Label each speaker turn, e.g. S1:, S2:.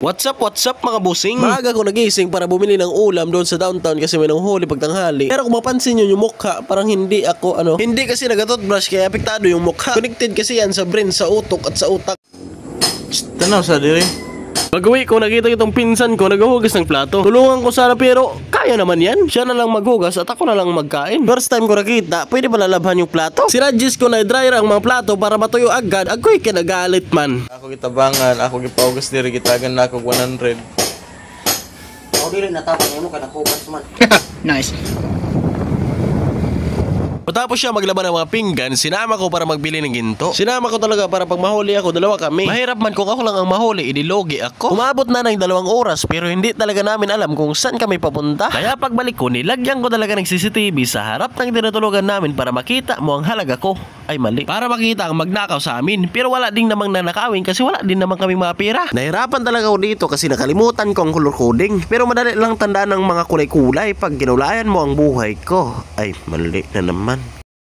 S1: What's up mga busing?
S2: Maaga ko nagising para bumili ng ulam doon sa downtown kasi may nanghuli pagtanghali. Pero kung mapansin nyo yung mukha, parang hindi ako hindi kasi nagatoothbrush kaya apektado yung mukha. Connected kasi yan sa brain, sa utok at sa utak.
S3: Tanaw sa diri.
S1: Pag-uwi ko, nakita itong pinsan ko naghuhugas ng plato. Tulungan ko sana pero kaya naman yan. Siya na lang maghugas at ako na lang magkain.
S2: First time ko nakita, pwede ba lalabhan yung plato? Sinadjust ko na i-dryer ang mga plato para matuyo agad. Ako'y kinagalit man.
S3: Ako gitabangan, ako gipaugas diri gitagan na ako 100.
S2: Ako dili natapang mo kada kupas man.
S4: Nice.
S1: Matapos siya maglaban ng mga pinggan, sinama ko para magbili ng ginto. Sinama ko talaga para pag mahuli ako, dalawa kami. Mahirap man kung ako lang ang mahuli, idilogi ako. Umabot na ng 2 oras pero hindi talaga namin alam kung saan kami papunta. Kaya pagbalik ko, nilagyan ko talaga ng CCTV sa harap ng tinutulugan namin para makita mo ang halaga ko. Ay mali. Para makita ang magnakaw sa amin. Pero wala ding namang nanakawin kasi wala din namang kaming mga pera.
S2: Nahirapan talaga ako dito kasi nakalimutan ko ang color coding. Pero madali lang tandaan ng mga kulay-kulay pag ginulayan mo ang buhay ko. Ay mali na naman.